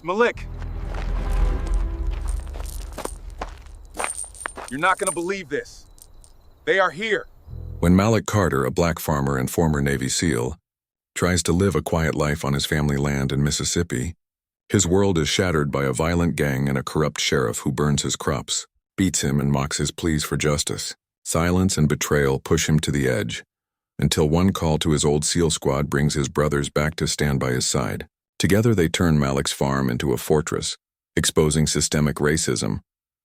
It's Malik. You're not gonna believe this. They are here. When Malik Carter, a black farmer and former Navy SEAL, tries to live a quiet life on his family land in Mississippi, his world is shattered by a violent gang and a corrupt sheriff who burns his crops, beats him, and mocks his pleas for justice. Silence and betrayal push him to the edge, until one call to his old SEAL squad brings his brothers back to stand by his side. Together they turn Malik's farm into a fortress, exposing systemic racism,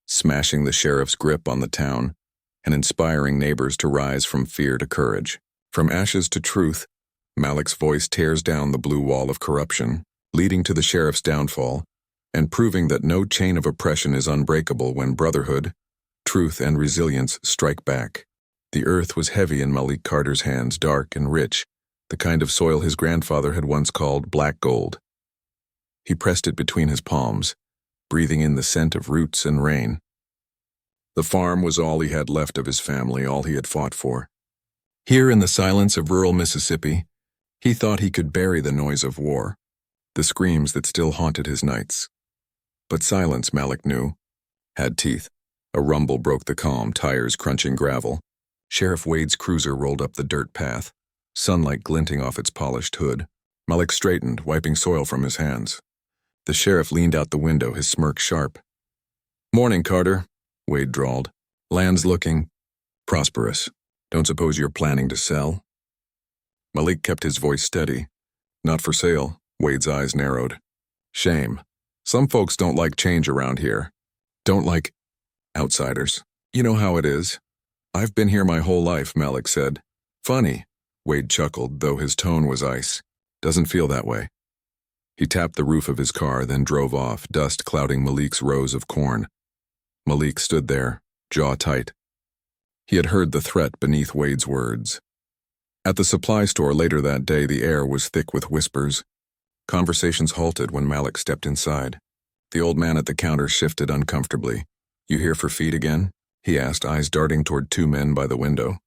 smashing the sheriff's grip on the town, and inspiring neighbors to rise from fear to courage. From ashes to truth, Malik's voice tears down the blue wall of corruption, leading to the sheriff's downfall, and proving that no chain of oppression is unbreakable when brotherhood, truth, and resilience strike back. The earth was heavy in Malik Carter's hands, dark and rich, the kind of soil his grandfather had once called black gold. He pressed it between his palms, breathing in the scent of roots and rain. The farm was all he had left of his family, all he had fought for. Here in the silence of rural Mississippi, he thought he could bury the noise of war, the screams that still haunted his nights. But silence, Malik knew, had teeth. A rumble broke the calm, tires crunching gravel. Sheriff Wade's cruiser rolled up the dirt path, sunlight glinting off its polished hood. Malik straightened, wiping soil from his hands. The sheriff leaned out the window, his smirk sharp. "Morning, Carter," Wade drawled. "Land's looking prosperous. Don't suppose you're planning to sell?" Malik kept his voice steady. "Not for sale." Wade's eyes narrowed. "Shame. Some folks don't like change around here. Don't like outsiders. You know how it is." "I've been here my whole life," Malik said. "Funny." Wade chuckled, though his tone was ice. "Doesn't feel that way." He tapped the roof of his car, then drove off, dust clouding Malik's rows of corn. Malik stood there, jaw tight. He had heard the threat beneath Wade's words. At the supply store later that day, the air was thick with whispers. Conversations halted when Malik stepped inside. The old man at the counter shifted uncomfortably. "You here for feed again?" he asked, eyes darting toward two men by the window.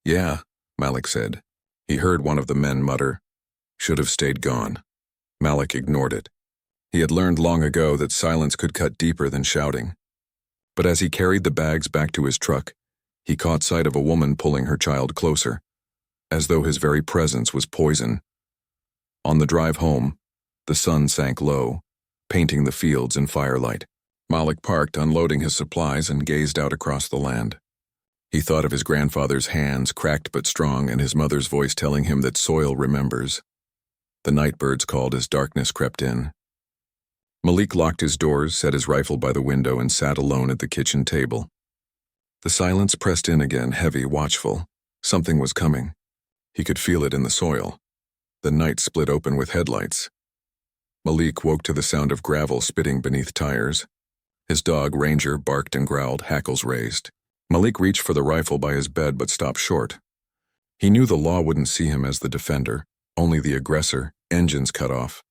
"Yeah," Malik said. He heard one of the men mutter, "Should have stayed gone." Malik ignored it. He had learned long ago that silence could cut deeper than shouting. But as he carried the bags back to his truck, he caught sight of a woman pulling her child closer, as though his very presence was poison. On the drive home, the sun sank low, painting the fields in firelight. Malik parked, unloading his supplies, and gazed out across the land. He thought of his grandfather's hands, cracked but strong, and his mother's voice telling him that soil remembers. The night birds called as darkness crept in. Malik locked his doors, set his rifle by the window, and sat alone at the kitchen table. The silence pressed in again, heavy, watchful. Something was coming. He could feel it in the soil. The night split open with headlights. Malik woke to the sound of gravel spitting beneath tires. His dog, Ranger, barked and growled, hackles raised. Malik reached for the rifle by his bed but stopped short. He knew the law wouldn't see him as the defender, only the aggressor. Engines cut off.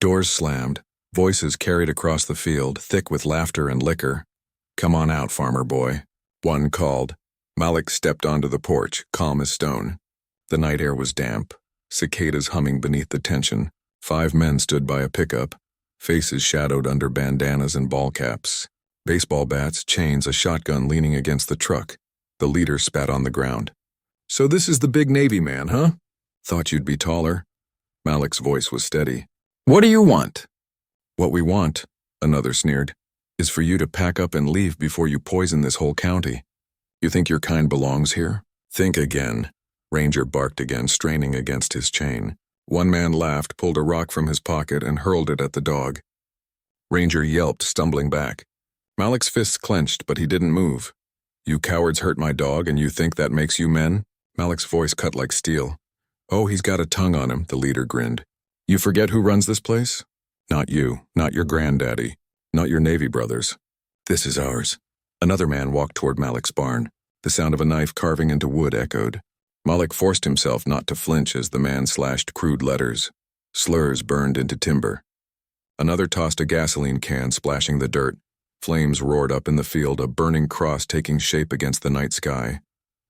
Doors slammed. Voices carried across the field, thick with laughter and liquor. "Come on out, farmer boy," one called. Malik stepped onto the porch, calm as stone. The night air was damp, cicadas humming beneath the tension. 5 men stood by a pickup, faces shadowed under bandanas and ball caps. Baseball bats, chains, a shotgun leaning against the truck. The leader spat on the ground. "So this is the big Navy man, huh? Thought you'd be taller." Malik's voice was steady. "What do you want?" "What we want," another sneered, "is for you to pack up and leave before you poison this whole county. You think your kind belongs here? Think again." Ranger barked again, straining against his chain. One man laughed, pulled a rock from his pocket, and hurled it at the dog. Ranger yelped, stumbling back. Malik's fists clenched, but he didn't move. "You cowards hurt my dog, and you think that makes you men?" Malik's voice cut like steel. "Oh, he's got a tongue on him," the leader grinned. "You forget who runs this place? Not you, not your granddaddy, not your Navy brothers. This is ours." Another man walked toward Malik's barn. The sound of a knife carving into wood echoed. Malik forced himself not to flinch as the man slashed crude letters. Slurs burned into timber. Another tossed a gasoline can, splashing the dirt. Flames roared up in the field, a burning cross taking shape against the night sky.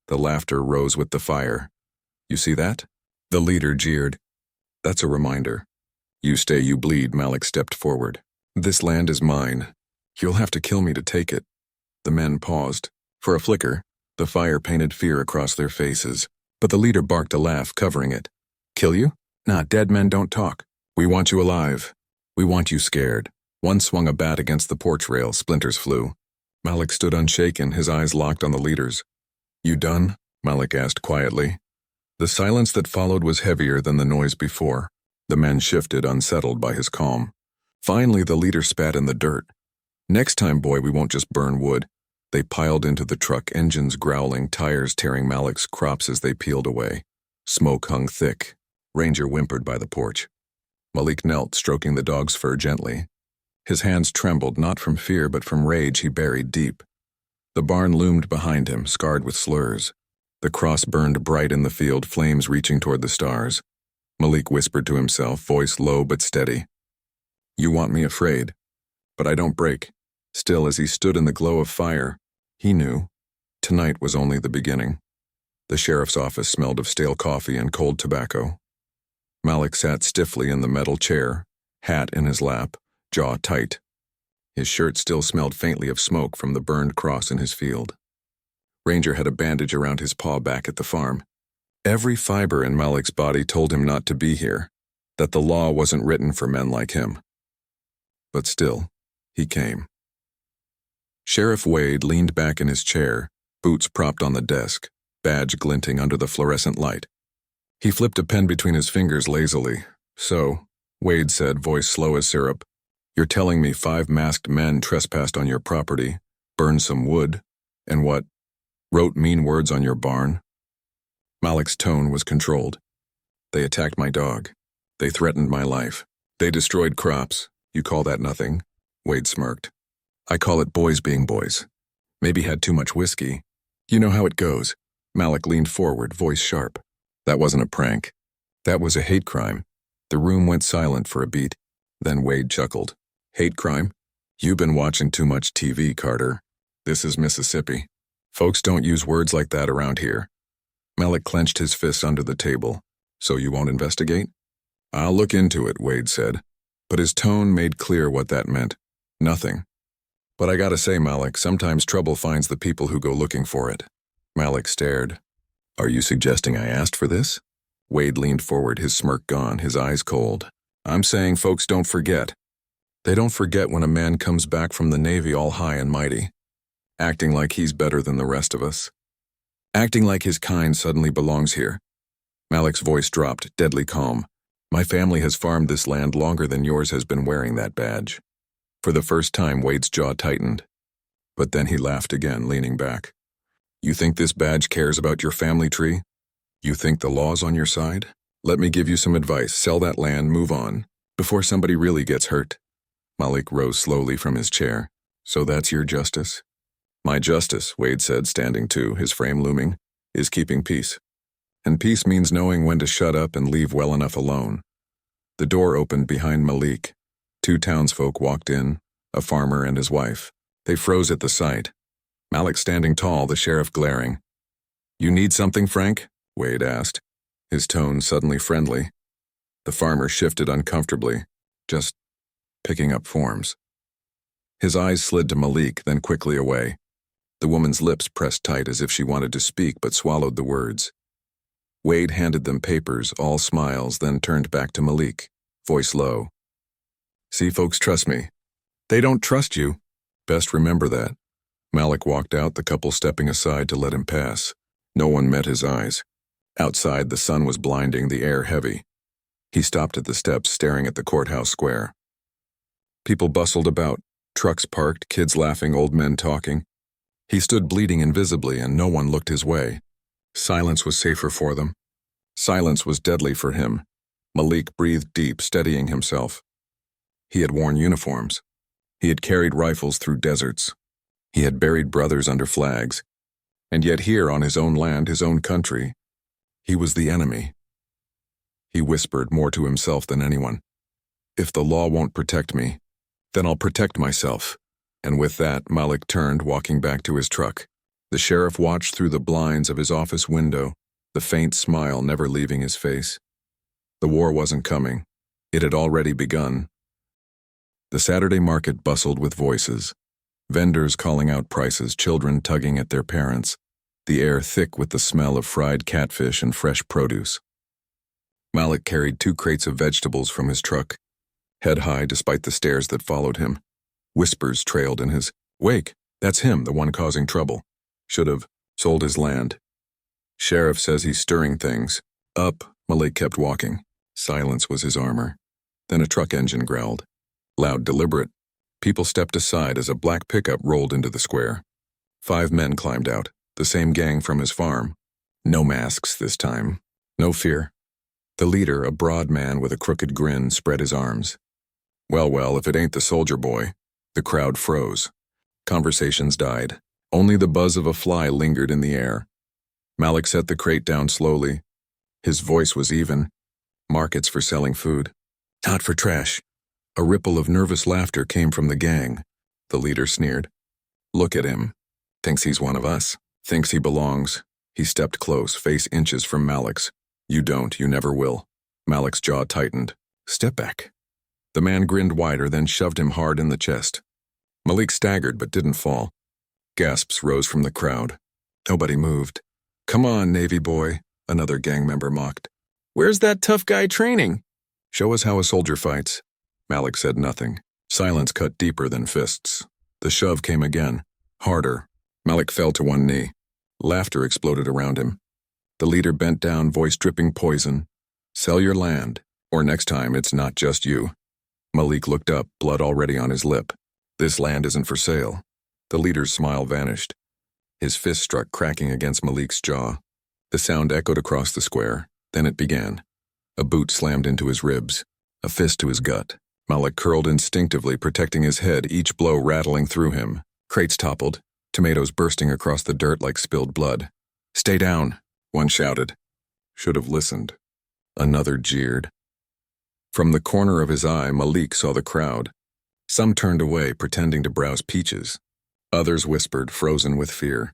The laughter rose with the fire. "You see that?" The leader jeered. "That's a reminder. You stay, you bleed." Malik stepped forward. This land is mine. You'll have to kill me to take it. The men paused. For a flicker, the fire painted fear across their faces, but the leader barked a laugh, covering it. Kill you? Nah, dead men don't talk. We want you alive. We want you scared. One swung a bat against the porch rail, splinters flew. Malik stood unshaken, his eyes locked on the leaders. You done? Malik asked quietly. The silence that followed was heavier than the noise before. The men shifted, unsettled by his calm. Finally, the leader spat in the dirt. Next time, boy, we won't just burn wood. They piled into the truck, engines growling, tires tearing Malik's crops as they peeled away. Smoke hung thick. Ranger whimpered by the porch. Malik knelt, stroking the dog's fur gently. His hands trembled, not from fear but from rage he buried deep. The barn loomed behind him, scarred with slurs. The cross burned bright in the field, flames reaching toward the stars. Malik whispered to himself, voice low but steady. You want me afraid, but I don't break. Still, as he stood in the glow of fire, he knew tonight was only the beginning. The sheriff's office smelled of stale coffee and cold tobacco. Malik sat stiffly in the metal chair, hat in his lap, jaw tight. His shirt still smelled faintly of smoke from the burned cross in his field. Ranger had a bandage around his paw back at the farm. Every fiber in Malik's body told him not to be here, that the law wasn't written for men like him. But still, he came. Sheriff Wade leaned back in his chair, boots propped on the desk, badge glinting under the fluorescent light. He flipped a pen between his fingers lazily. So, Wade said, voice slow as syrup, you're telling me 5 masked men trespassed on your property, burned some wood, and what? Wrote mean words on your barn? Malik's tone was controlled. They attacked my dog. They threatened my life. They destroyed crops. You call that nothing? Wade smirked. I call it boys being boys. Maybe had too much whiskey. You know how it goes. Malik leaned forward, voice sharp. That wasn't a prank. That was a hate crime. The room went silent for a beat. Then Wade chuckled. Hate crime? You've been watching too much TV, Carter. This is Mississippi. Folks don't use words like that around here. Malik clenched his fists under the table. So you won't investigate? I'll look into it, Wade said. But his tone made clear what that meant. Nothing. But I gotta say, Malik, sometimes trouble finds the people who go looking for it. Malik stared. Are you suggesting I asked for this? Wade leaned forward, his smirk gone, his eyes cold. I'm saying folks don't forget. They don't forget when a man comes back from the Navy all high and mighty, acting like he's better than the rest of us. Acting like his kind suddenly belongs here. Malik's voice dropped, deadly calm. My family has farmed this land longer than yours has been wearing that badge. For the first time, Wade's jaw tightened. But then he laughed again, leaning back. You think this badge cares about your family tree? You think the law's on your side? Let me give you some advice. Sell that land, move on, before somebody really gets hurt. Malik rose slowly from his chair. So that's your justice? My justice, Wade said, standing too, his frame looming, is keeping peace. And peace means knowing when to shut up and leave well enough alone. The door opened behind Malik. 2 townsfolk walked in, a farmer and his wife. They froze at the sight. Malik standing tall, the sheriff glaring. You need something, Frank? Wade asked, his tone suddenly friendly. The farmer shifted uncomfortably, just picking up forms. His eyes slid to Malik, then quickly away. The woman's lips pressed tight as if she wanted to speak but swallowed the words. Wade handed them papers, all smiles, then turned back to Malik, voice low. See, folks trust me. They don't trust you. Best remember that. Malik walked out, the couple stepping aside to let him pass. No one met his eyes. Outside, the sun was blinding, the air heavy. He stopped at the steps, staring at the courthouse square. People bustled about, trucks parked, kids laughing, old men talking. He stood bleeding invisibly, and no one looked his way. Silence was safer for them. Silence was deadly for him. Malik breathed deep, steadying himself. He had worn uniforms. He had carried rifles through deserts. He had buried brothers under flags. And yet here, on his own land, his own country, he was the enemy. He whispered more to himself than anyone. If the law won't protect me, then I'll protect myself. And with that, Malik turned, walking back to his truck. The sheriff watched through the blinds of his office window, the faint smile never leaving his face. The war wasn't coming. It had already begun. The Saturday market bustled with voices. Vendors calling out prices, children tugging at their parents, the air thick with the smell of fried catfish and fresh produce. Malik carried 2 crates of vegetables from his truck, head high despite the stares that followed him. Whispers trailed in his wake. That's him, the one causing trouble. Should have sold his land. Sheriff says he's stirring things. Up, Malik kept walking. Silence was his armor. Then a truck engine growled. Loud, deliberate. People stepped aside as a black pickup rolled into the square. 5 men climbed out, the same gang from his farm. No masks this time. No fear. The leader, a broad man with a crooked grin, spread his arms. Well, if it ain't the soldier boy. The crowd froze. Conversations died. Only the buzz of a fly lingered in the air. Malik set the crate down slowly. His voice was even. Markets for selling food. Not for trash. A ripple of nervous laughter came from the gang. The leader sneered. Look at him. Thinks he's one of us. Thinks he belongs. He stepped close, face inches from Malik's. You don't, you never will. Malik's jaw tightened. Step back. The man grinned wider, then shoved him hard in the chest. Malik staggered but didn't fall. Gasps rose from the crowd. Nobody moved. Come on, Navy boy, another gang member mocked. Where's that tough guy training? Show us how a soldier fights. Malik said nothing. Silence cut deeper than fists. The shove came again. Harder. Malik fell to one knee. Laughter exploded around him. The leader bent down, voice dripping poison. Sell your land, or next time it's not just you. Malik looked up, blood already on his lip. This land isn't for sale. The leader's smile vanished. His fist struck cracking against Malik's jaw. The sound echoed across the square. Then it began. A boot slammed into his ribs. A fist to his gut. Malik curled instinctively, protecting his head, each blow rattling through him. Crates toppled, tomatoes bursting across the dirt like spilled blood. Stay down, one shouted. Should have listened. Another jeered. From the corner of his eye, Malik saw the crowd. Some turned away, pretending to browse peaches. Others whispered, frozen with fear.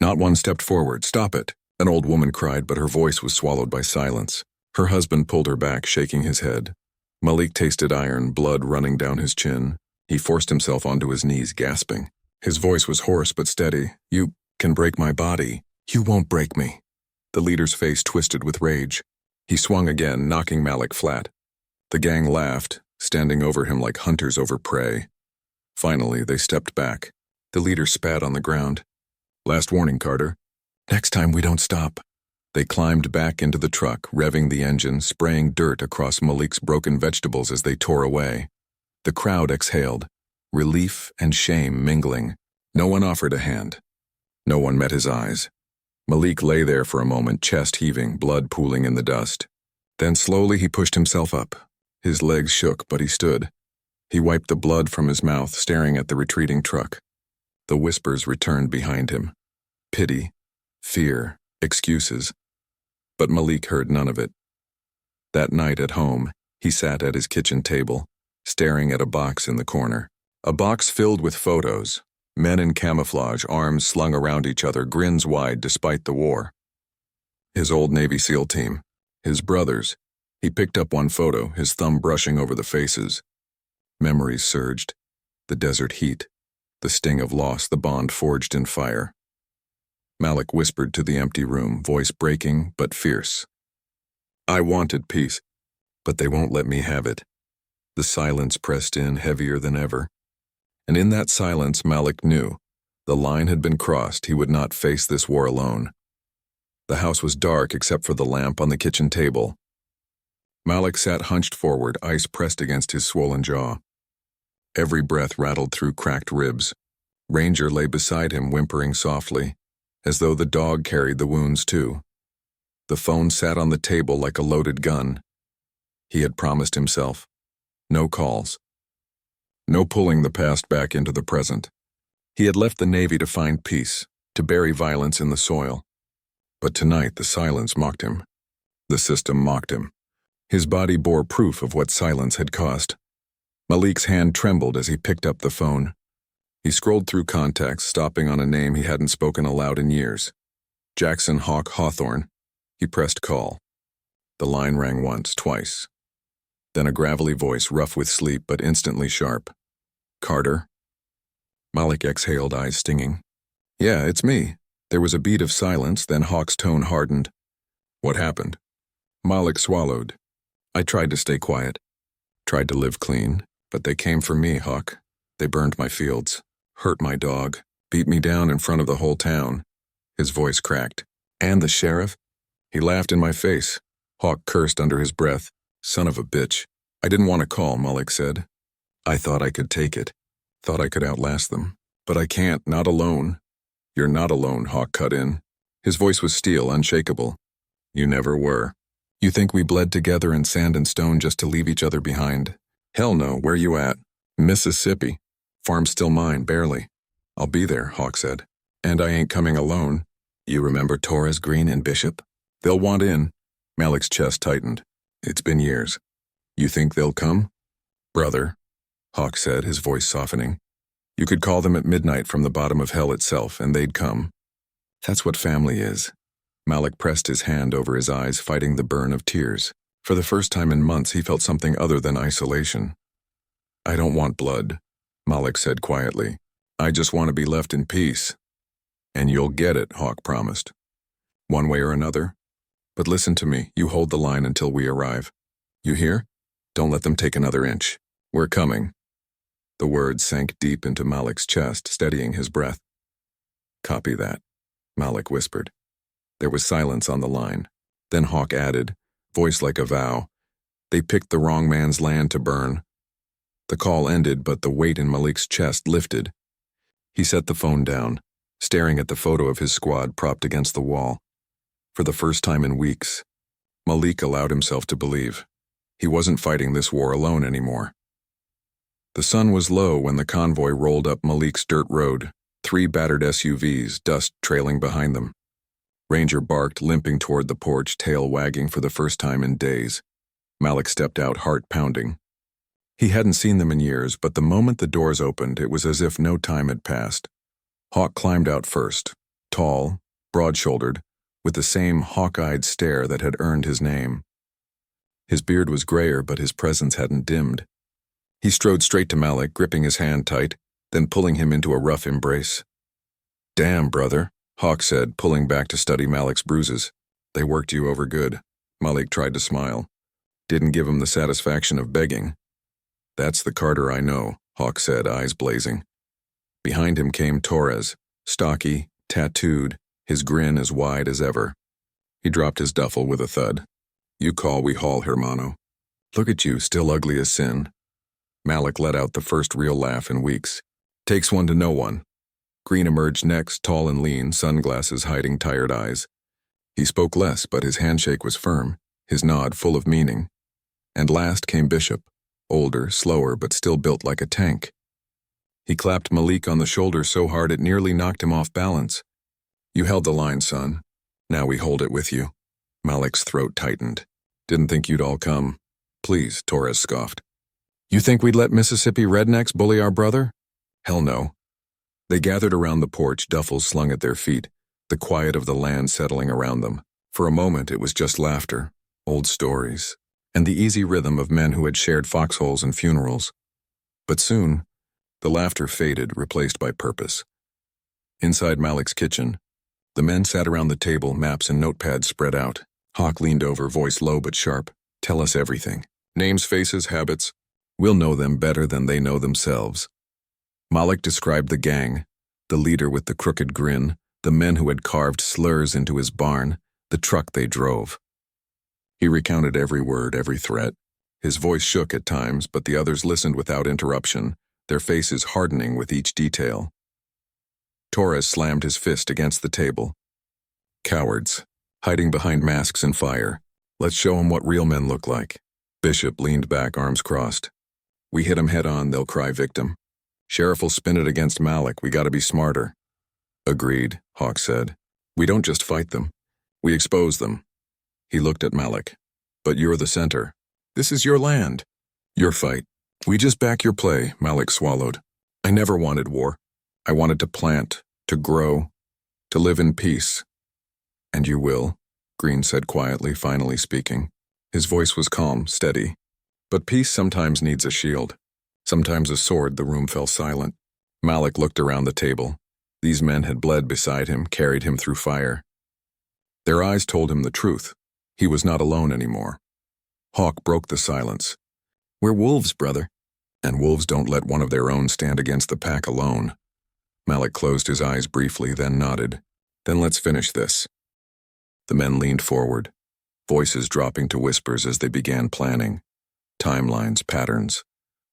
Not one stepped forward. Stop it, an old woman cried, but her voice was swallowed by silence. Her husband pulled her back, shaking his head. Malik tasted iron, blood running down his chin. He forced himself onto his knees, gasping. His voice was hoarse but steady. You can break my body. You won't break me. The leader's face twisted with rage. He swung again, knocking Malik flat. The gang laughed, standing over him like hunters over prey. Finally, they stepped back. The leader spat on the ground. Last warning, Carter. Next time we don't stop. They climbed back into the truck, revving the engine, spraying dirt across Malik's broken vegetables as they tore away. The crowd exhaled, relief and shame mingling. No one offered a hand. No one met his eyes. Malik lay there for a moment, chest heaving, blood pooling in the dust. Then slowly he pushed himself up. His legs shook, but he stood. He wiped the blood from his mouth, staring at the retreating truck. The whispers returned behind him. Pity, fear, excuses. But Malik heard none of it. That night at home, he sat at his kitchen table, staring at a box in the corner. A box filled with photos, men in camouflage, arms slung around each other, grins wide despite the war. His old Navy SEAL team, his brothers. He picked up one photo, his thumb brushing over the faces. Memories surged. The desert heat, the sting of loss, the bond forged in fire. Malik whispered to the empty room, voice breaking but fierce. I wanted peace, but they won't let me have it. The silence pressed in heavier than ever. And in that silence, Malik knew. The line had been crossed. He would not face this war alone. The house was dark except for the lamp on the kitchen table. Malik sat hunched forward, ice pressed against his swollen jaw. Every breath rattled through cracked ribs. Ranger lay beside him, whimpering softly, as though the dog carried the wounds too. The phone sat on the table like a loaded gun. He had promised himself. No calls. No pulling the past back into the present. He had left the Navy to find peace, to bury violence in the soil. But tonight the silence mocked him. The system mocked him. His body bore proof of what silence had cost. Malik's hand trembled as he picked up the phone. He scrolled through contacts, stopping on a name he hadn't spoken aloud in years. Jackson Hawk Hawthorne. He pressed call. The line rang once, twice. Then a gravelly voice, rough with sleep but instantly sharp. "Carter?" Malik exhaled, eyes stinging. "Yeah, it's me." There was a beat of silence, then Hawk's tone hardened. "What happened?" Malik swallowed. "I tried to stay quiet. Tried to live clean, but they came for me, Hawk. They burned my fields, hurt my dog, beat me down in front of the whole town." His voice cracked. "And the sheriff?" He laughed in my face. Hawk cursed under his breath. "Son of a bitch." "I didn't want to call," Malik said. "I thought I could take it. Thought I could outlast them. But I can't, not alone." "You're not alone," Hawk cut in. His voice was steel, unshakable. "You never were. You think we bled together in sand and stone just to leave each other behind? Hell no, where you at?" "Mississippi. Farm's still mine, barely." "I'll be there," Hawk said. "And I ain't coming alone." "You remember Torres, Green, and Bishop? They'll want in." Malik's chest tightened. "It's been years. You think they'll come?" "Brother," Hawk said, his voice softening. "You could call them at midnight from the bottom of hell itself, and they'd come. That's what family is." Malik pressed his hand over his eyes, fighting the burn of tears. For the first time in months, he felt something other than isolation. "I don't want blood," Malik said quietly. "I just want to be left in peace." "And you'll get it," Hawk promised. "One way or another. But listen to me, you hold the line until we arrive. You hear? Don't let them take another inch. We're coming." The words sank deep into Malik's chest, steadying his breath. "Copy that," Malik whispered. There was silence on the line. Then Hawk added, voice like a vow, "They picked the wrong man's land to burn." The call ended, but the weight in Malik's chest lifted. He set the phone down, staring at the photo of his squad propped against the wall. For the first time in weeks, Malik allowed himself to believe he wasn't fighting this war alone anymore. The sun was low when the convoy rolled up Malik's dirt road, 3 battered SUVs, dust trailing behind them. Ranger barked, limping toward the porch, tail wagging for the first time in days. Malik stepped out, heart pounding. He hadn't seen them in years, but the moment the doors opened, it was as if no time had passed. Hawk climbed out first, tall, broad-shouldered, with the same hawk-eyed stare that had earned his name. His beard was grayer, but his presence hadn't dimmed. He strode straight to Malik, gripping his hand tight, then pulling him into a rough embrace. "Damn, brother," Hawk said, pulling back to study Malik's bruises. "They worked you over good." Malik tried to smile. Didn't give him the satisfaction of begging. "That's the Carter I know," Hawk said, eyes blazing. Behind him came Torres, stocky, tattooed, his grin as wide as ever. He dropped his duffel with a thud. "You call, we haul, hermano. Look at you, still ugly as sin." Malik let out the first real laugh in weeks. "Takes one to know one." Green emerged next, tall and lean, sunglasses hiding tired eyes. He spoke less, but his handshake was firm, his nod full of meaning. And last came Bishop, older, slower, but still built like a tank. He clapped Malik on the shoulder so hard it nearly knocked him off balance. "You held the line, son. Now we hold it with you." Malik's throat tightened. "Didn't think you'd all come." "Please," Torres scoffed. "You think we'd let Mississippi rednecks bully our brother?" "Hell no." They gathered around the porch, duffels slung at their feet, the quiet of the land settling around them. For a moment it was just laughter, old stories, and the easy rhythm of men who had shared foxholes and funerals. But soon, the laughter faded, replaced by purpose. Inside Malik's kitchen, the men sat around the table, maps and notepads spread out. Hawk leaned over, voice low but sharp. "Tell us everything. Names, faces, habits. We'll know them better than they know themselves." Malik described the gang, the leader with the crooked grin, the men who had carved slurs into his barn, the truck they drove. He recounted every word, every threat. His voice shook at times, but the others listened without interruption, their faces hardening with each detail. Torres slammed his fist against the table. "Cowards, hiding behind masks and fire. Let's show 'em what real men look like." Bishop leaned back, arms crossed. "We hit 'em head on, they'll cry victim. Sheriff will spin it against Malik, we gotta be smarter." "Agreed," Hawk said. "We don't just fight them. We expose them." He looked at Malik. "But you're the center. This is your land. Your fight. We just back your play," Malik swallowed. "I never wanted war. I wanted to plant, to grow, to live in peace." "And you will," Green said quietly, finally speaking. His voice was calm, steady. But peace sometimes needs a shield. Sometimes a sword. The room fell silent. Malik looked around the table. These men had bled beside him, carried him through fire. Their eyes told him the truth. He was not alone anymore. Hawk broke the silence. "We're wolves, brother." "And wolves don't let one of their own stand against the pack alone." Malik closed his eyes briefly, then nodded. "Then let's finish this." The men leaned forward, voices dropping to whispers as they began planning. Timelines, patterns,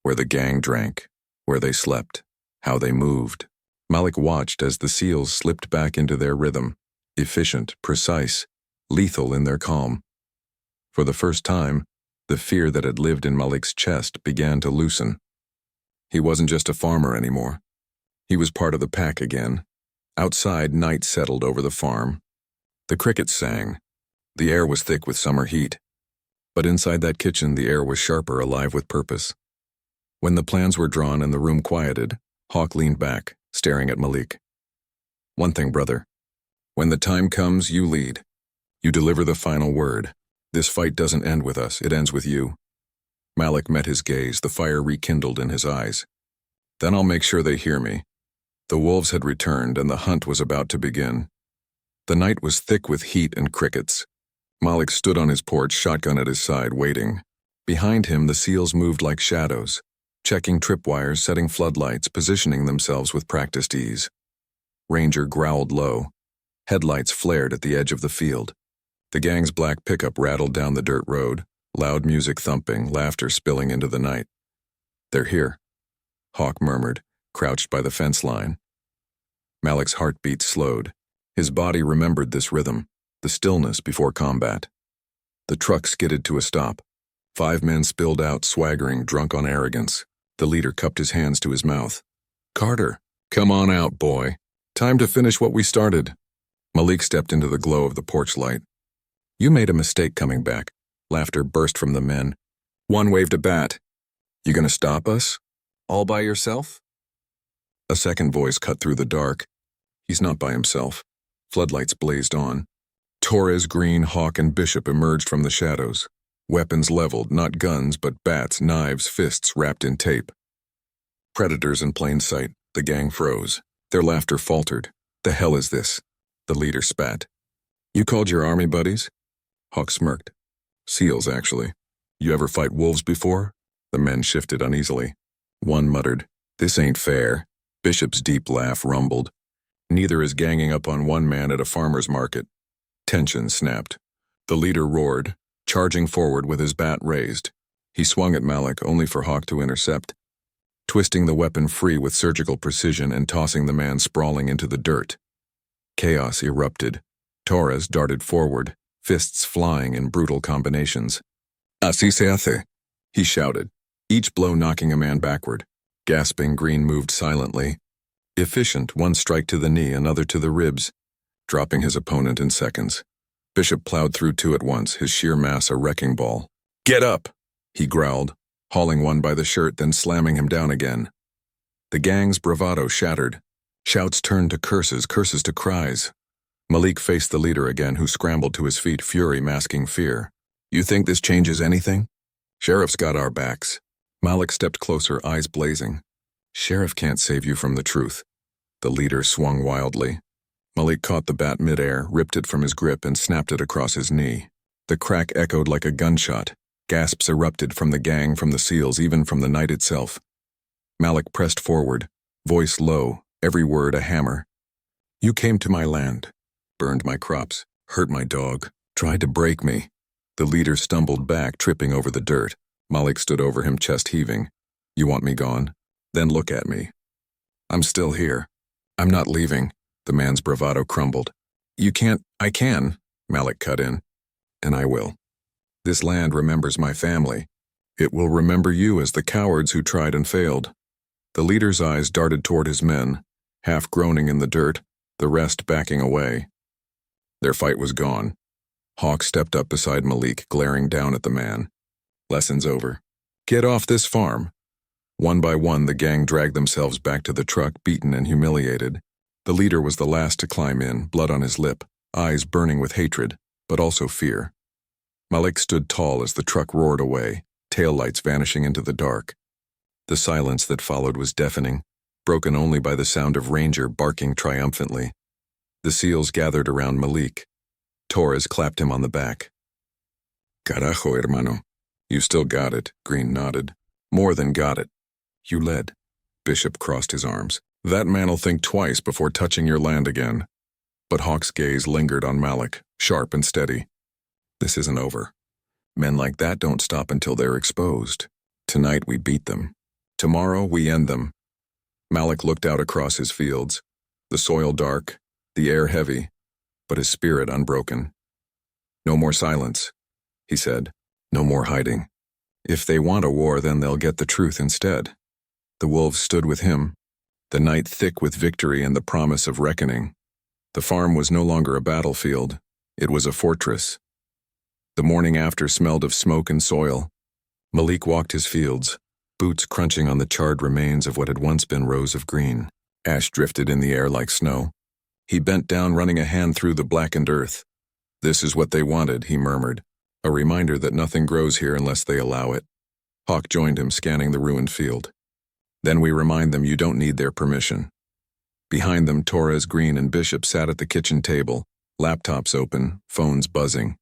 where the gang drank, where they slept, how they moved. Malik watched as the SEALs slipped back into their rhythm, efficient, precise, lethal in their calm. For the first time, the fear that had lived in Malik's chest began to loosen. He wasn't just a farmer anymore. He was part of the pack again. Outside, night settled over the farm. The crickets sang. The air was thick with summer heat. But inside that kitchen, the air was sharper, alive with purpose. When the plans were drawn and the room quieted, Hawk leaned back, staring at Malik. "One thing, brother. When the time comes, you lead. You deliver the final word. This fight doesn't end with us, it ends with you." Malik met his gaze, the fire rekindled in his eyes. "Then I'll make sure they hear me." The wolves had returned and the hunt was about to begin. The night was thick with heat and crickets. Malik stood on his porch, shotgun at his side, waiting. Behind him, the SEALs moved like shadows, checking tripwires, setting floodlights, positioning themselves with practiced ease. Ranger growled low. Headlights flared at the edge of the field. The gang's black pickup rattled down the dirt road, loud music thumping, laughter spilling into the night. "They're here," Hawk murmured, crouched by the fence line. Malik's heartbeat slowed. His body remembered this rhythm, the stillness before combat. The truck skidded to a stop. 5 men spilled out, swaggering, drunk on arrogance. The leader cupped his hands to his mouth. "Carter, come on out, boy. Time to finish what we started." Malik stepped into the glow of the porch light. "You made a mistake coming back." Laughter burst from the men. One waved a bat. "You gonna stop us? All by yourself?" A second voice cut through the dark. "He's not by himself." Floodlights blazed on. Torres, Green, Hawk, and Bishop emerged from the shadows. Weapons leveled, not guns, but bats, knives, fists wrapped in tape. Predators in plain sight. The gang froze. Their laughter faltered. "The hell is this?" The leader spat. "You called your army buddies?" Hawk smirked. "SEALs, actually. You ever fight wolves before?" The men shifted uneasily. One muttered, "This ain't fair." Bishop's deep laugh rumbled. "Neither is ganging up on one man at a farmer's market." Tension snapped. The leader roared, charging forward with his bat raised. He swung at Malik, only for Hawk to intercept, twisting the weapon free with surgical precision and tossing the man sprawling into the dirt. Chaos erupted. Torres darted forward, fists flying in brutal combinations. "Así se hace," he shouted, each blow knocking a man backward. Gasping, Green moved silently. Efficient, one strike to the knee, another to the ribs, dropping his opponent in seconds. Bishop plowed through 2 at once, his sheer mass a wrecking ball. "Get up!" he growled, hauling one by the shirt, then slamming him down again. The gang's bravado shattered. Shouts turned to curses, curses to cries. Malik faced the leader again, who scrambled to his feet, fury masking fear. "You think this changes anything?" "Sheriff's got our backs." Malik stepped closer, eyes blazing. "Sheriff can't save you from the truth." The leader swung wildly. Malik caught the bat midair, ripped it from his grip, and snapped it across his knee. The crack echoed like a gunshot. Gasps erupted from the gang, from the SEALs, even from the night itself. Malik pressed forward, voice low, every word a hammer. "You came to my land, burned my crops, hurt my dog, tried to break me." The leader stumbled back, tripping over the dirt. Malik stood over him, chest heaving. "You want me gone? Then look at me. I'm still here. I'm not leaving." The man's bravado crumbled. "You can't." "I can," Malik cut in. "And I will. This land remembers my family. It will remember you as the cowards who tried and failed." The leader's eyes darted toward his men, half groaning in the dirt, the rest backing away. Their fight was gone. Hawk stepped up beside Malik, glaring down at the man. "Lesson's over. Get off this farm." One by one, the gang dragged themselves back to the truck, beaten and humiliated. The leader was the last to climb in, blood on his lip, eyes burning with hatred, but also fear. Malik stood tall as the truck roared away, taillights vanishing into the dark. The silence that followed was deafening, broken only by the sound of Ranger barking triumphantly. The SEALs gathered around Malik. Torres clapped him on the back. Carajo, hermano. You still got it, Green nodded. More than got it. You led. Bishop crossed his arms. That man'll think twice before touching your land again. But Hawk's gaze lingered on Malik, sharp and steady. This isn't over. Men like that don't stop until they're exposed. Tonight we beat them. Tomorrow we end them. Malik looked out across his fields, the soil dark, the air heavy, but his spirit unbroken. No more silence, he said. No more hiding. If they want a war, then they'll get the truth instead. The wolves stood with him, the night thick with victory and the promise of reckoning. The farm was no longer a battlefield. It was a fortress. The morning after smelled of smoke and soil. Malik walked his fields, boots crunching on the charred remains of what had once been rows of green. Ash drifted in the air like snow. He bent down, running a hand through the blackened earth. This is what they wanted, he murmured, a reminder that nothing grows here unless they allow it. Hawk joined him, scanning the ruined field. Then we remind them you don't need their permission. Behind them, Torres, Green, and Bishop sat at the kitchen table, laptops open, phones buzzing.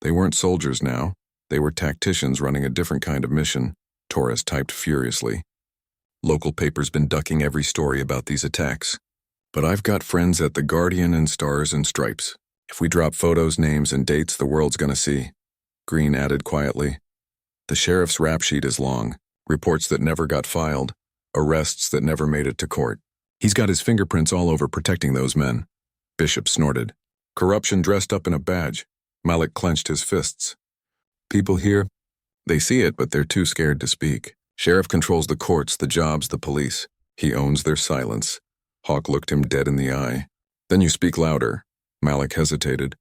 They weren't soldiers now. They were tacticians running a different kind of mission, Torres typed furiously. Local papers been ducking every story about these attacks. But I've got friends at The Guardian and Stars and Stripes. If we drop photos, names, and dates, the world's gonna see. Green added quietly. The sheriff's rap sheet is long. Reports that never got filed. Arrests that never made it to court. He's got his fingerprints all over protecting those men. Bishop snorted. Corruption dressed up in a badge. Malik clenched his fists. People here, they see it, but they're too scared to speak. Sheriff controls the courts, the jobs, the police. He owns their silence. Hawk looked him dead in the eye. Then you speak louder. Malik hesitated.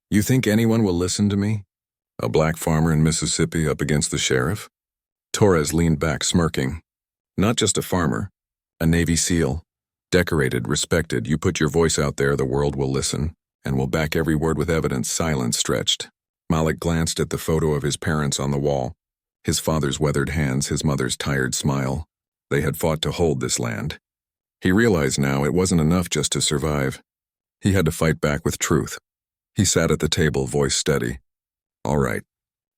You think anyone will listen to me? A black farmer in Mississippi up against the sheriff? Torres leaned back, smirking. Not just a farmer. A Navy SEAL. Decorated, respected. You put your voice out there, the world will listen, and will back every word with evidence. Silence stretched. Malik glanced at the photo of his parents on the wall. His father's weathered hands, his mother's tired smile. They had fought to hold this land. He realized now it wasn't enough just to survive. He had to fight back with truth. He sat at the table, voice steady. All right.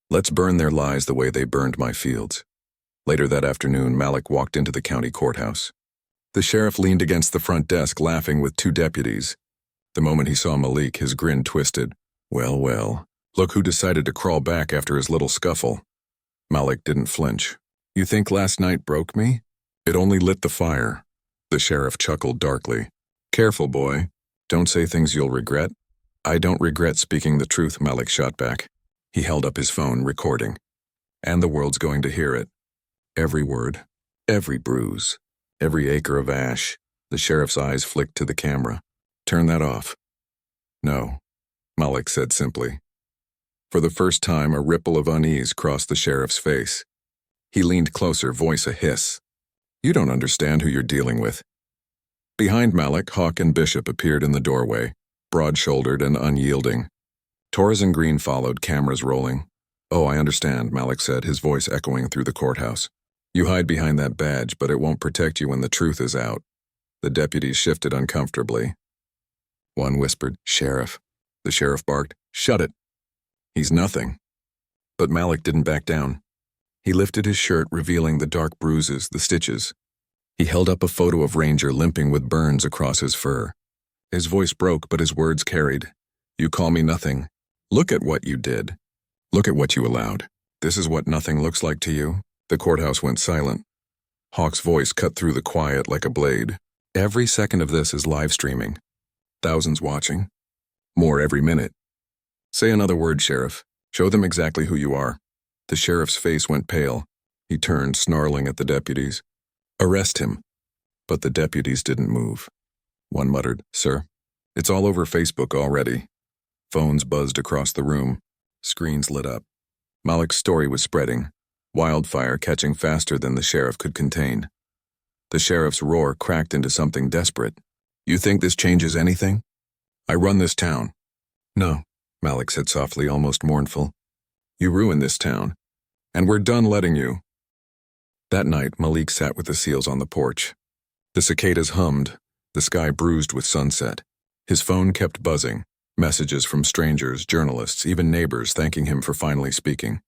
Let's burn their lies the way they burned my fields. Later that afternoon, Malik walked into the county courthouse. The sheriff leaned against the front desk, laughing with two deputies. The moment he saw Malik, his grin twisted. Well, well. Look who decided to crawl back after his little scuffle. Malik didn't flinch. You think last night broke me? It only lit the fire. The sheriff chuckled darkly. Careful, boy. Don't say things you'll regret. I don't regret speaking the truth, Malik shot back. He held up his phone, recording. And the world's going to hear it. Every word. Every bruise. Every acre of ash. The sheriff's eyes flicked to the camera. Turn that off. No, Malik said simply. For the first time, a ripple of unease crossed the sheriff's face. He leaned closer, voice a hiss. You don't understand who you're dealing with. Behind Malik, Hawk and Bishop appeared in the doorway, broad-shouldered and unyielding. Torres and Green followed, cameras rolling. Oh, I understand, Malik said, his voice echoing through the courthouse. You hide behind that badge, but it won't protect you when the truth is out. The deputies shifted uncomfortably. One whispered, Sheriff. The sheriff barked, Shut it. He's nothing. But Malik didn't back down. He lifted his shirt, revealing the dark bruises, the stitches. He held up a photo of Ranger limping with burns across his fur. His voice broke, but his words carried. You call me nothing. Look at what you did. Look at what you allowed. This is what nothing looks like to you? The courthouse went silent. Hawk's voice cut through the quiet like a blade. Every second of this is live streaming. Thousands watching. More every minute. Say another word, Sheriff. Show them exactly who you are. The sheriff's face went pale. He turned, snarling at the deputies. Arrest him. But the deputies didn't move. One muttered, Sir, it's all over Facebook already. Phones buzzed across the room. Screens lit up. Malik's story was spreading, wildfire catching faster than the sheriff could contain. The sheriff's roar cracked into something desperate. You think this changes anything? I run this town. No, Malik said softly, almost mournful. You ruin this town. And we're done letting you. That night, Malik sat with the seals on the porch. The cicadas hummed, the sky bruised with sunset. His phone kept buzzing, messages from strangers, journalists, even neighbors thanking him for finally speaking.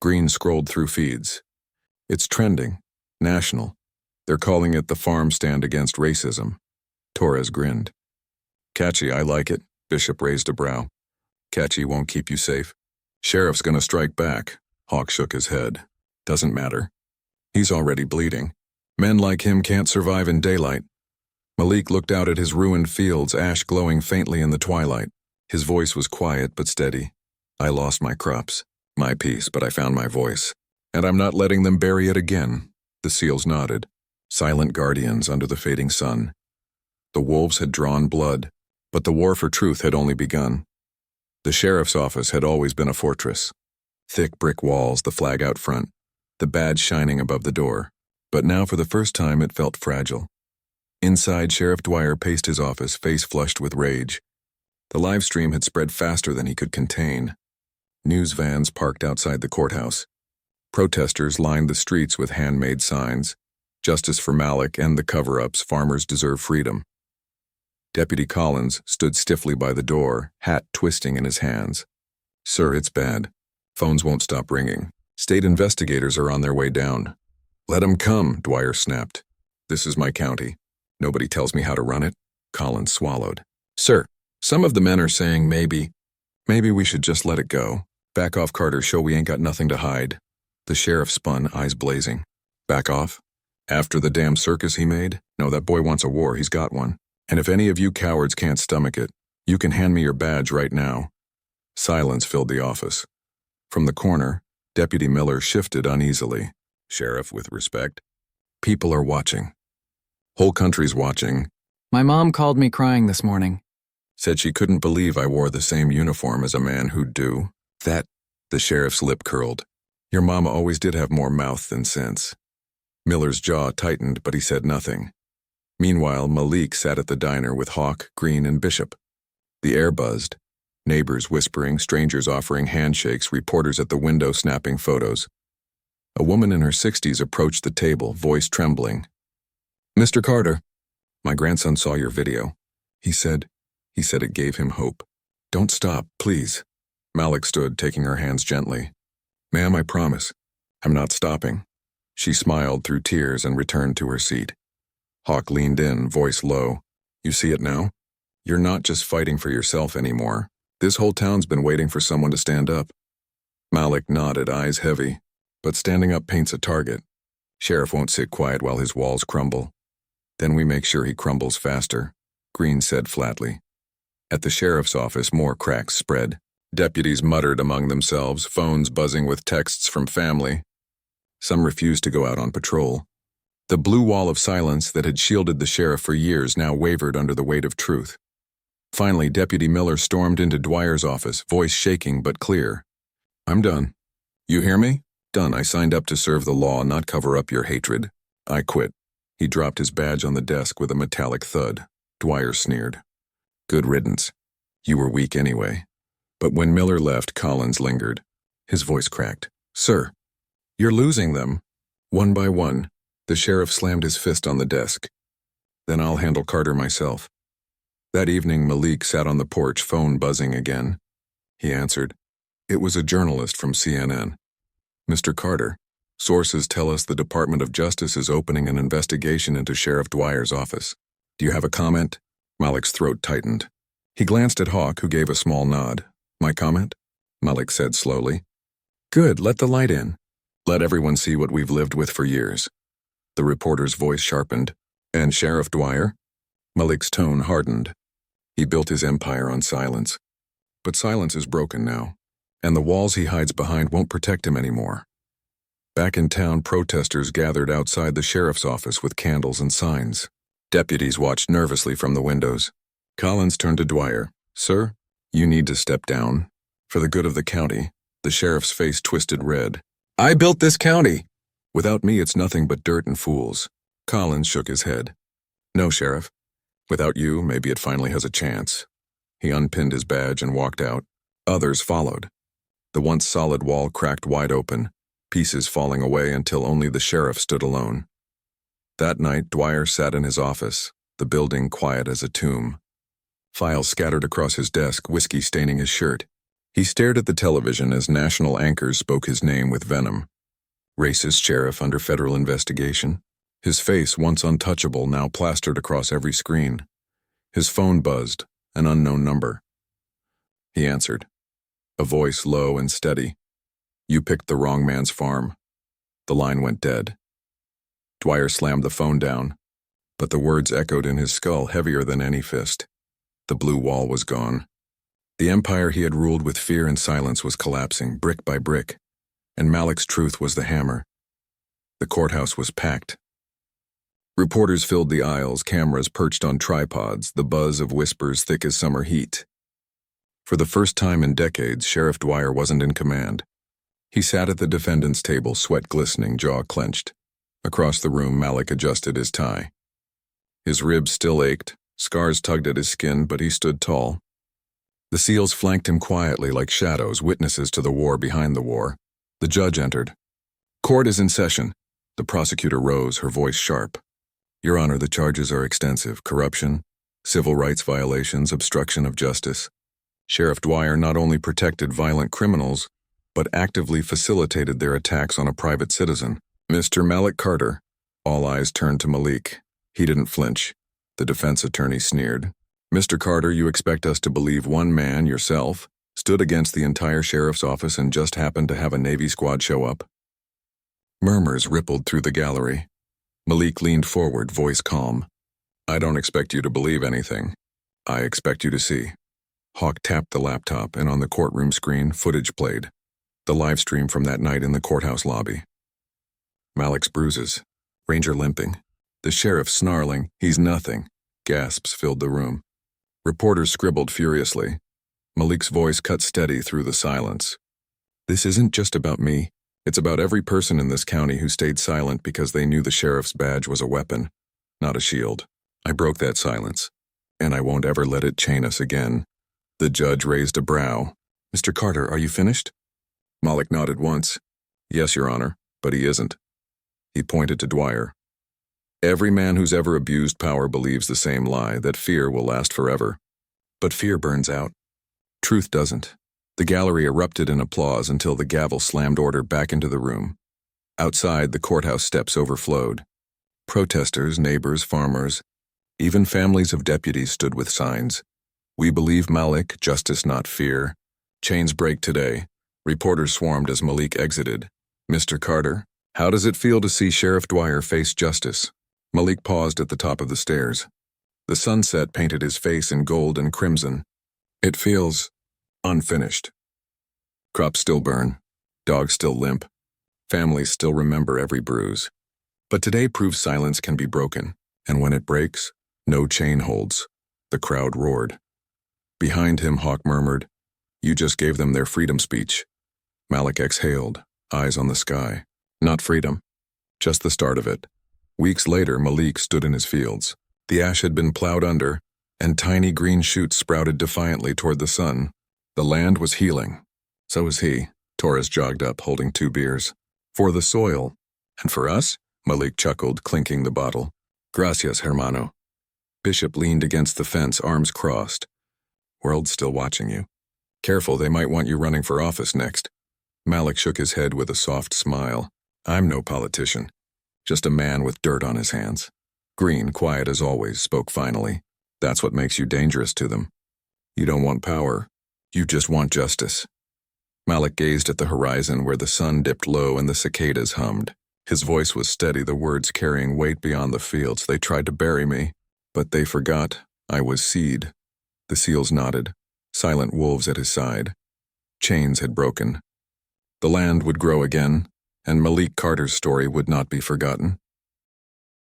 Green scrolled through feeds. It's trending, national. They're calling it the farm stand against racism. Torres grinned. Catchy, I like it. Bishop raised a brow. Catchy won't keep you safe. Sheriff's gonna strike back. Hawk shook his head. Doesn't matter. He's already bleeding. Men like him can't survive in daylight. Malik looked out at his ruined fields, ash glowing faintly in the twilight. His voice was quiet but steady. I lost my crops, my peace, but I found my voice. And I'm not letting them bury it again. The seals nodded, silent guardians under the fading sun. The wolves had drawn blood, but the war for truth had only begun. The sheriff's office had always been a fortress. Thick brick walls, the flag out front, the badge shining above the door. But now for the first time it felt fragile. Inside, Sheriff Dwyer paced his office, face flushed with rage. The live stream had spread faster than he could contain. News vans parked outside the courthouse. Protesters lined the streets with handmade signs. Justice for Malik and the cover-ups, farmers deserve freedom. Deputy Collins stood stiffly by the door, hat twisting in his hands. Sir, it's bad. Phones won't stop ringing. State investigators are on their way down. Let 'em come, Dwyer snapped. This is my county. Nobody tells me how to run it. Collins swallowed. Sir, some of the men are saying maybe we should just let it go. Back off, Carter, show we ain't got nothing to hide. The sheriff spun, eyes blazing. Back off? After the damn circus he made? No, that boy wants a war, he's got one. And if any of you cowards can't stomach it, you can hand me your badge right now. Silence filled the office. From the corner, Deputy Miller shifted uneasily. Sheriff, with respect. People are watching. Whole country's watching. My mom called me crying this morning. Said she couldn't believe I wore the same uniform as a man who'd do. That, the sheriff's lip curled. Your mama always did have more mouth than sense. Miller's jaw tightened, but he said nothing. Meanwhile, Malik sat at the diner with Hawk, Green, and Bishop. The air buzzed. Neighbors whispering, strangers offering handshakes, reporters at the window snapping photos. A woman in her 60s approached the table, voice trembling. Mr. Carter, my grandson saw your video. He said it gave him hope. Don't stop, please. Malik stood, taking her hands gently. Ma'am, I promise. I'm not stopping. She smiled through tears and returned to her seat. Hawk leaned in, voice low. You see it now? You're not just fighting for yourself anymore. This whole town's been waiting for someone to stand up. Malik nodded, eyes heavy. But standing up paints a target. Sheriff won't sit quiet while his walls crumble. Then we make sure he crumbles faster, Green said flatly. At the sheriff's office, more cracks spread. Deputies muttered among themselves, phones buzzing with texts from family. Some refused to go out on patrol. The blue wall of silence that had shielded the sheriff for years now wavered under the weight of truth. Finally, Deputy Miller stormed into Dwyer's office, voice shaking but clear. I'm done. You hear me? Done. I signed up to serve the law, not cover up your hatred. I quit. He dropped his badge on the desk with a metallic thud. Dwyer sneered. Good riddance. You were weak anyway. But when Miller left, Collins lingered. His voice cracked. Sir, you're losing them. One by one, the sheriff slammed his fist on the desk. Then I'll handle Carter myself. That evening, Malik sat on the porch, phone buzzing again. He answered. It was a journalist from CNN. Mr. Carter, sources tell us the Department of Justice is opening an investigation into Sheriff Dwyer's office. Do you have a comment? Malik's throat tightened. He glanced at Hawk, who gave a small nod. My comment? Malik said slowly. Good, let the light in. Let everyone see what we've lived with for years. The reporter's voice sharpened. And Sheriff Dwyer? Malik's tone hardened. He built his empire on silence. But silence is broken now, and the walls he hides behind won't protect him anymore. Back in town, protesters gathered outside the sheriff's office with candles and signs. Deputies watched nervously from the windows. Collins turned to Dwyer. Sir, you need to step down. For the good of the county. The sheriff's face twisted red. I built this county. Without me, it's nothing but dirt and fools. Collins shook his head. No, Sheriff. Without you, maybe it finally has a chance. He unpinned his badge and walked out. Others followed. The once solid wall cracked wide open. pieces falling away until only the sheriff stood alone. That night, Dwyer sat in his office, the building quiet as a tomb. Files scattered across his desk, whiskey staining his shirt. He stared at the television as national anchors spoke his name with venom. Racist sheriff under federal investigation. His face, once untouchable, now plastered across every screen. His phone buzzed, an unknown number. He answered. A voice low and steady. "You picked the wrong man's farm." The line went dead. Dwyer slammed the phone down, but the words echoed in his skull heavier than any fist. The blue wall was gone. The empire he had ruled with fear and silence was collapsing, brick by brick, and Malik's truth was the hammer. The courthouse was packed. Reporters filled the aisles, cameras perched on tripods, the buzz of whispers thick as summer heat. For the first time in decades, Sheriff Dwyer wasn't in command. He sat at the defendant's table, sweat glistening, jaw clenched. Across the room, Malik adjusted his tie. His ribs still ached, scars tugged at his skin, but he stood tall. The SEALs flanked him quietly like shadows, witnesses to the war behind the war. The judge entered. "Court is in session." The prosecutor rose, her voice sharp. "Your Honor, the charges are extensive: corruption, civil rights violations, obstruction of justice." Sheriff Dwyer not only protected violent criminals, but actively facilitated their attacks on a private citizen. "Mr. Malik Carter." All eyes turned to Malik. He didn't flinch. The defense attorney sneered. "Mr. Carter, you expect us to believe one man, yourself, stood against the entire sheriff's office and just happened to have a Navy squad show up?" Murmurs rippled through the gallery. Malik leaned forward, voice calm. "I don't expect you to believe anything. I expect you to see." Hawk tapped the laptop, and on the courtroom screen, footage played. The live stream from that night in the courthouse lobby. Malik's bruises. Ranger limping. The sheriff snarling, "He's nothing." Gasps filled the room. Reporters scribbled furiously. Malik's voice cut steady through the silence. "This isn't just about me. It's about every person in this county who stayed silent because they knew the sheriff's badge was a weapon, not a shield. I broke that silence, and I won't ever let it chain us again." The judge raised a brow. "Mr. Carter, are you finished?" Malik nodded once. "Yes, Your Honor, but he isn't." He pointed to Dwyer. "Every man who's ever abused power believes the same lie, that fear will last forever. But fear burns out. Truth doesn't." The gallery erupted in applause until the gavel slammed order back into the room. Outside, the courthouse steps overflowed. Protesters, neighbors, farmers, even families of deputies stood with signs. "We believe Malik, justice not fear." Chains break today. Reporters swarmed as Malik exited. "Mr. Carter, how does it feel to see Sheriff Dwyer face justice?" Malik paused at the top of the stairs. The sunset painted his face in gold and crimson. "It feels unfinished. Crops still burn. Dogs still limp. Families still remember every bruise. But today proves silence can be broken, and when it breaks, no chain holds." The crowd roared. Behind him, Hawk murmured, "You just gave them their freedom speech." Malik exhaled, eyes on the sky. Not freedom, just the start of it. Weeks later, Malik stood in his fields. The ash had been plowed under, and tiny green shoots sprouted defiantly toward the sun. The land was healing. So was he. Torres jogged up, holding 2 beers. "For the soil. And for us?" Malik chuckled, clinking the bottle. "Gracias, hermano." Bishop leaned against the fence, arms crossed. "World's still watching you. Careful, they might want you running for office next." Malik shook his head with a soft smile. "I'm no politician. Just a man with dirt on his hands." Green, quiet as always, spoke finally. "That's what makes you dangerous to them. You don't want power. You just want justice." Malik gazed at the horizon where the sun dipped low and the cicadas hummed. His voice was steady, the words carrying weight beyond the fields. "They tried to bury me, but they forgot I was seed." The SEALs nodded, silent wolves at his side. Chains had broken. The land would grow again, and Malik Carter's story would not be forgotten.